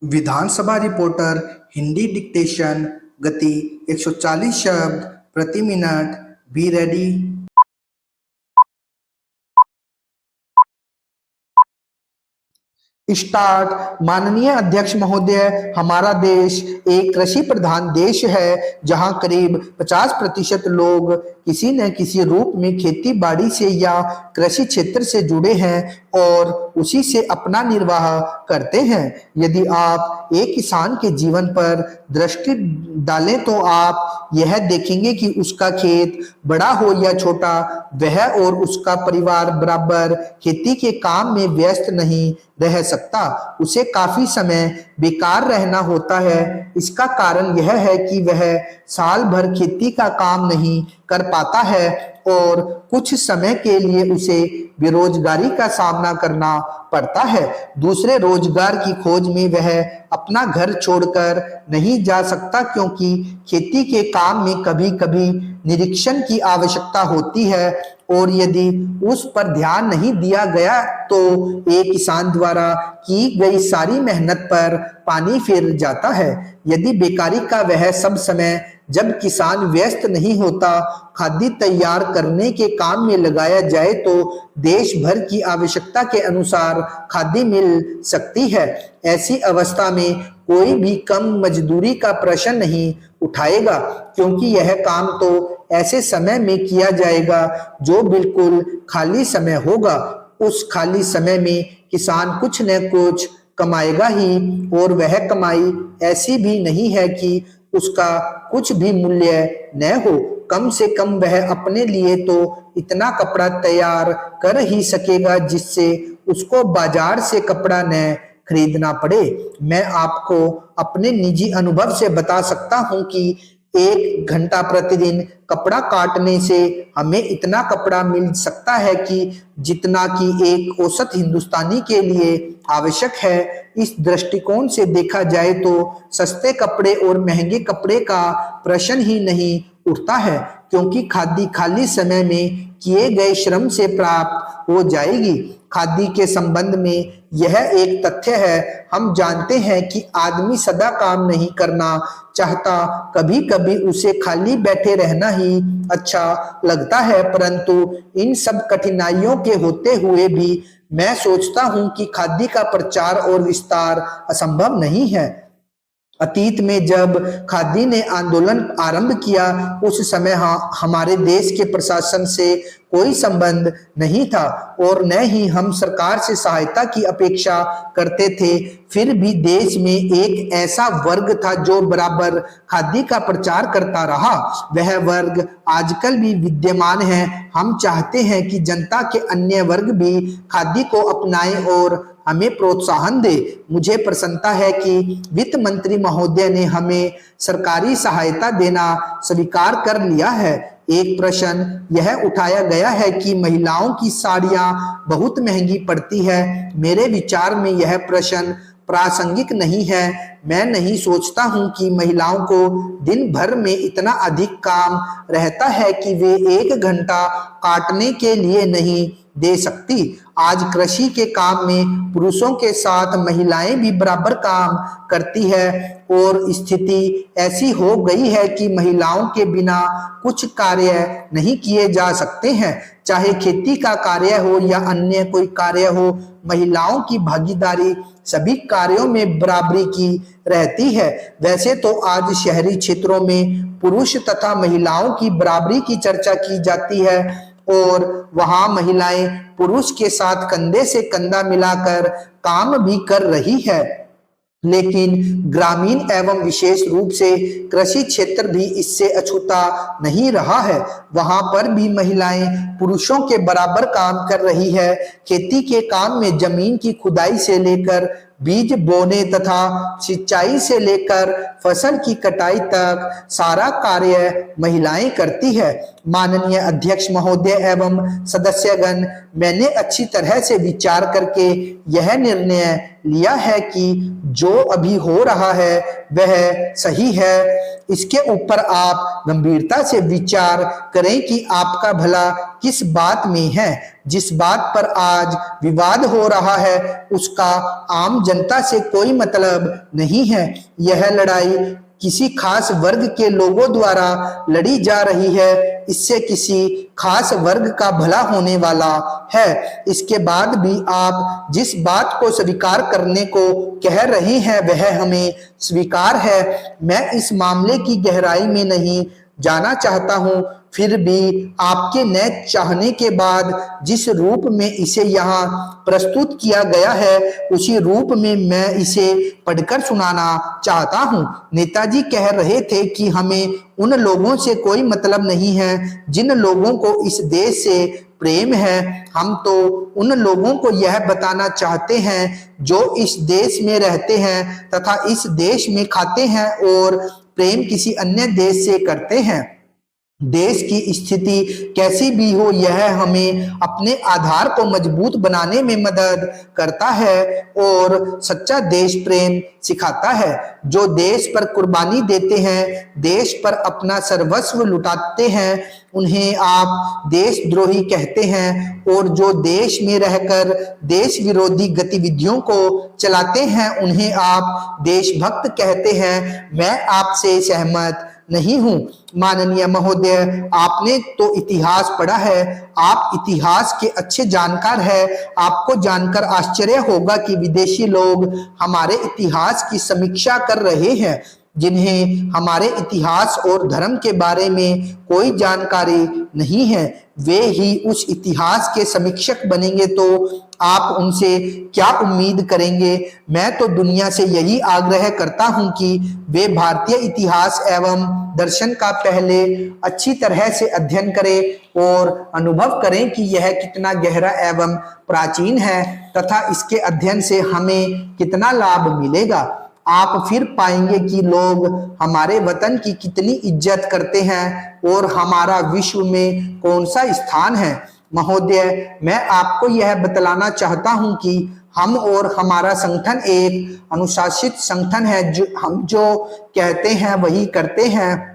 विधानसभा reporter Hindi dictation गति 140 शब्द प्रति मिनट। Be ready. स्टार्ट। माननीय अध्यक्ष महोदय, हमारा देश एक कृषि प्रधान देश है जहां करीब 50% लोग किसी न किसी रूप में खेती बाड़ी से या कृषि क्षेत्र से जुड़े हैं और उसी से अपना निर्वाह करते हैं। यदि आप एक किसान के जीवन पर दृष्टि डालें तो आप यह देखेंगे कि उसका खेत बड़ा हो या छोटा, वह और उसका परिवार बराबर खेती के काम में व्यस्त नहीं रह सकता। उसे काफी समय बेकार रहना होता है। इसका कारण यह है कि वह साल भर खेती का काम नहीं कर पाता है और कुछ समय के लिए उसे बेरोजगारी का सामना करना पड़ता है। दूसरे रोजगार की खोज में वह अपना घर छोड़कर नहीं जा सकता क्योंकि खेती के काम में कभी-कभी निरीक्षण की आवश्यकता होती है और यदि उस पर ध्यान नहीं दिया गया तो एक किसान द्वारा की गई सारी मेहनत पर पानी फिर जाता है। यदि बेकारी का वह सब समय जब किसान व्यस्त नहीं होता खाद्य तैयार करने के काम में लगाया जाए तो देश भर की आवश्यकता के अनुसार खाद्य मिल सकती है। ऐसी अवस्था में कोई भी कम मजदूरी का प्रश्न नहीं उठाएगा क्योंकि यह काम तो ऐसे समय में किया जाएगा जो बिल्कुल खाली समय होगा। उस खाली समय में किसान कुछ न कुछ कमाएगा ही और वह कमाई ऐसी भी नहीं है कि उसका कुछ भी मूल्य न हो। कम से कम वह अपने लिए तो इतना कपड़ा तैयार कर ही सकेगा जिससे उसको बाजार से कपड़ा न खरीदना पड़े। मैं आपको अपने निजी अनुभव से बता सकता हूं कि 1 घंटा प्रतिदिन कपड़ा काटने से हमें इतना कपड़ा मिल सकता है कि जितना कि एक औसत हिंदुस्तानी के लिए आवश्यक है। इस दृष्टिकोण से देखा जाए तो सस्ते कपड़े और महंगे कपड़े का प्रश्न ही नहीं उठता है क्योंकि खादी खाली समय में किए गए श्रम से प्राप्त हो जाएगी। खादी के संबंध में यह एक तथ्य है, हम जानते हैं कि आदमी सदा काम नहीं करना चाहता, कभी कभी उसे खाली बैठे रहना ही अच्छा लगता है, परंतु इन सब कठिनाइयों के होते हुए भी मैं सोचता हूं कि खादी का प्रचार और विस्तार असंभव नहीं है। अतीत में जब खादी ने आंदोलन आरंभ किया उस समय हमारे देश के प्रशासन से कोई संबंध नहीं था और न ही हम सरकार से सहायता की अपेक्षा करते थे। फिर भी देश में एक ऐसा वर्ग था जो बराबर खादी का प्रचार करता रहा। वह वर्ग आजकल भी विद्यमान है। हम चाहते हैं कि जनता के अन्य वर्ग भी खादी को अपनाएं और हमें प्रोत्साहन दे। मुझे प्रसन्नता है कि वित्त मंत्री महोदय ने हमें सरकारी सहायता देना स्वीकार कर लिया है। एक प्रश्न यह उठाया गया है कि महिलाओं की साड़ियां बहुत महंगी पड़ती है। मेरे विचार में यह प्रश्न प्रासंगिक नहीं है। मैं नहीं सोचता हूं कि महिलाओं को दिन भर में इतना अधिक काम रहता है कि वे 1 घंटा काटने के लिए नहीं दे सकती। आज कृषि के काम में पुरुषों के साथ महिलाएं भी बराबर काम करती है और स्थिति ऐसी हो गई है कि महिलाओं के बिना कुछ कार्य नहीं किए जा सकते हैं। चाहे खेती का कार्य हो या अन्य कोई कार्य हो, महिलाओं की भागीदारी सभी कार्यों में बराबरी की रहती है। वैसे तो आज शहरी क्षेत्रों में पुरुष तथा महिलाओं की बराबरी की चर्चा की जाती है और वहां महिलाएं पुरुष के साथ कंधे से कंधा मिलाकर काम भी कर रही है, लेकिन ग्रामीण एवं विशेष रूप से कृषि क्षेत्र भी इससे अछूता नहीं रहा है। वहां पर भी महिलाएं पुरुषों के बराबर काम कर रही है। खेती के काम में जमीन की खुदाई से लेकर बीज बोने तथा सिंचाई से लेकर फसल की कटाई तक सारा कार्य महिलाएं करती है। माननीय अध्यक्ष महोदय एवं सदस्यगण, मैंने अच्छी तरह से विचार करके यह निर्णय लिया है कि जो अभी हो रहा है वह सही है। इसके ऊपर आप गंभीरता से विचार करें कि आपका भला किस बात में है। जिस बात पर आज विवाद हो रहा है उसका आम जनता से कोई मतलब नहीं है। यह लड़ाई किसी खास वर्ग के लोगों द्वारा लड़ी जा रही है, इससे किसी खास वर्ग का भला होने वाला है। इसके बाद भी आप जिस बात को स्वीकार करने को कह रहे हैं वह हमें स्वीकार है। मैं इस मामले की गहराई में नहीं जाना चाहता हूं, फिर भी आपके न चाहने के बाद जिस रूप में इसे यहाँ प्रस्तुत किया गया है उसी रूप में मैं इसे पढ़कर सुनाना चाहता हूँ। नेताजी कह रहे थे कि हमें उन लोगों से कोई मतलब नहीं है जिन लोगों को इस देश से प्रेम है। हम तो उन लोगों को यह बताना चाहते हैं जो इस देश में रहते हैं तथा इस देश में खाते हैं और प्रेम किसी अन्य देश से करते हैं। देश की स्थिति कैसी भी हो यह हमें अपने आधार को मजबूत बनाने में मदद करता है और सच्चा देश प्रेम सिखाता है। जो देश पर कुर्बानी देते हैं, देश पर अपना सर्वस्व लुटाते हैं, उन्हें आप देशद्रोही कहते हैं और जो देश में रहकर देश विरोधी गतिविधियों को चलाते हैं उन्हें आप देशभक्त कहते हैं। मैं आपसे सहमत नहीं हूं। माननीय महोदय, आपने तो इतिहास पढ़ा है, आप इतिहास के अच्छे जानकार हैं। आपको जानकर आश्चर्य होगा कि विदेशी लोग हमारे इतिहास की समीक्षा कर रहे हैं। जिन्हें हमारे इतिहास और धर्म के बारे में कोई जानकारी नहीं है, वे ही उस इतिहास के समीक्षक बनेंगे तो आप उनसे क्या उम्मीद करेंगे। मैं तो दुनिया से यही आग्रह करता हूं कि वे भारतीय इतिहास एवं दर्शन का पहले अच्छी तरह से अध्ययन करें और अनुभव करें कि यह कितना गहरा एवं प्राचीन है तथा इसके अध्ययन से हमें कितना लाभ मिलेगा। आप फिर पाएंगे कि लोग हमारे वतन की कितनी इज्जत करते हैं और हमारा विश्व में कौन सा स्थान है। महोदय, मैं आपको यह बतलाना चाहता हूं कि हम और हमारा संगठन एक अनुशासित संगठन है। हम जो कहते हैं वही करते हैं।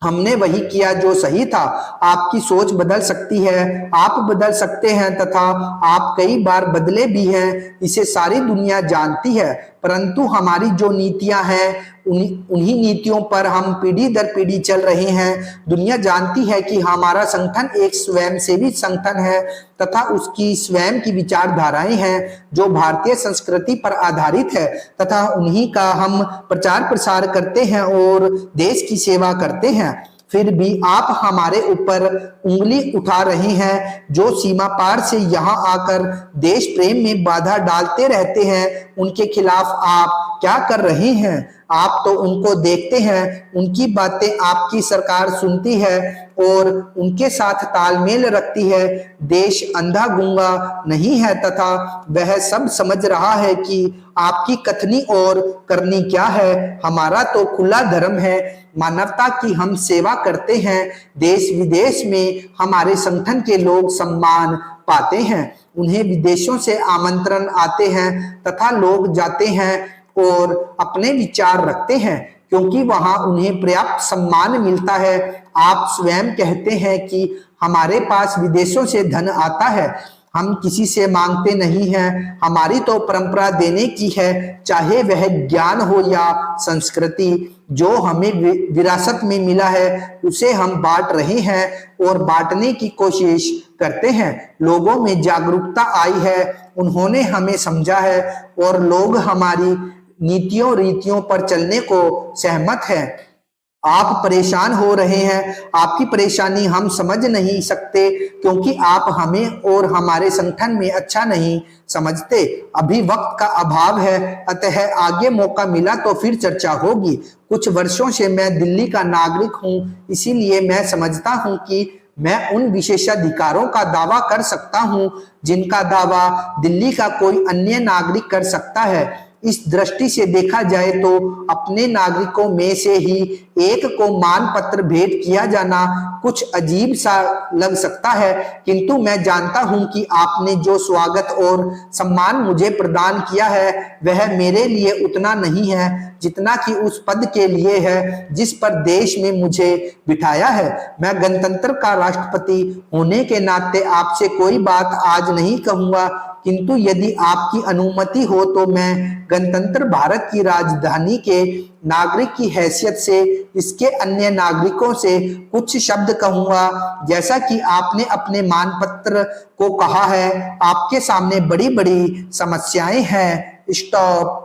हमने वही किया जो सही था। आपकी सोच बदल सकती है, आप बदल सकते हैं तथा आप कई बार बदले भी हैं, इसे सारी दुनिया जानती है। परंतु हमारी जो नीतियां हैं उन्हीं नीतियों पर हम पीढ़ी दर पीढ़ी चल रहे हैं। दुनिया जानती है कि हमारा संगठन एक स्वयंसेवी संगठन है तथा उसकी स्वयं की विचारधाराएं हैं जो भारतीय संस्कृति पर आधारित है तथा उन्हीं का हम प्रचार प्रसार करते हैं और देश की सेवा करते हैं। फिर भी आप हमारे ऊपर उंगली उठा रहे हैं। जो सीमा पार से यहाँ आकर देश प्रेम में बाधा डालते रहते हैं, उनके खिलाफ आप क्या कर रहे हैं? आप तो उनको देखते हैं, उनकी बातें आपकी सरकार सुनती है और उनके साथ तालमेल रखती है। देश अंधा गूंगा नहीं है तथा वह सब समझ रहा है कि आपकी कथनी और करनी क्या है। हमारा तो खुला धर्म है, मानवता की हम सेवा करते हैं। देश विदेश में हमारे संगठन के लोग सम्मान पाते हैं। उन्हें विदेशों से आमंत्रण आते हैं तथा लोग जाते हैं और अपने विचार रखते हैं क्योंकि वहां उन्हें पर्याप्त सम्मान मिलता है। आप स्वयं कहते हैं कि हमारे पास विदेशों से धन आता है, हम किसी से मांगते नहीं हैं। हमारी तो परंपरा देने की है, चाहे वह ज्ञान हो या संस्कृति। जो हमें विरासत में मिला है उसे हम बांट रहे हैं और बांटने की कोशिश करते हैं। लोगों में जागरूकता आई है, उन्होंने हमें समझा है और लोग हमारी नीतियों रीतियों पर चलने को सहमत है। आप परेशान हो रहे हैं, आपकी परेशानी हम समझ नहीं सकते क्योंकि आप हमें और हमारे संगठन में अच्छा नहीं समझते। अभी वक्त का अभाव है, अतः आगे मौका मिला तो फिर चर्चा होगी। कुछ वर्षों से मैं दिल्ली का नागरिक हूं, इसीलिए मैं समझता हूं कि मैं उन विशेषाधिकारों का दावा कर सकता हूं जिनका दावा दिल्ली का कोई अन्य नागरिक कर सकता है। इस दृष्टि से देखा जाए तो अपने नागरिकों में से ही एक को मानपत्र भेंट किया जाना कुछ अजीब सा लग सकता है, किंतु मैं जानता हूं कि आपने जो स्वागत और सम्मान मुझे प्रदान किया है वह मेरे लिए उतना नहीं है जितना कि उस पद के लिए है जिस पर देश में मुझे बिठाया है। मैं गणतंत्र का राष्ट्रपति होने के नाते आपसे कोई बात आज नहीं कहूंगा, किंतु यदि आपकी अनुमति हो तो मैं गणतंत्र भारत की राजधानी के नागरिक की हैसियत से इसके अन्य नागरिकों से कुछ शब्द कहूंगा। जैसा कि आपने अपने मानपत्र को कहा है, आपके सामने बड़ी बड़ी समस्याएं हैं। स्टॉप।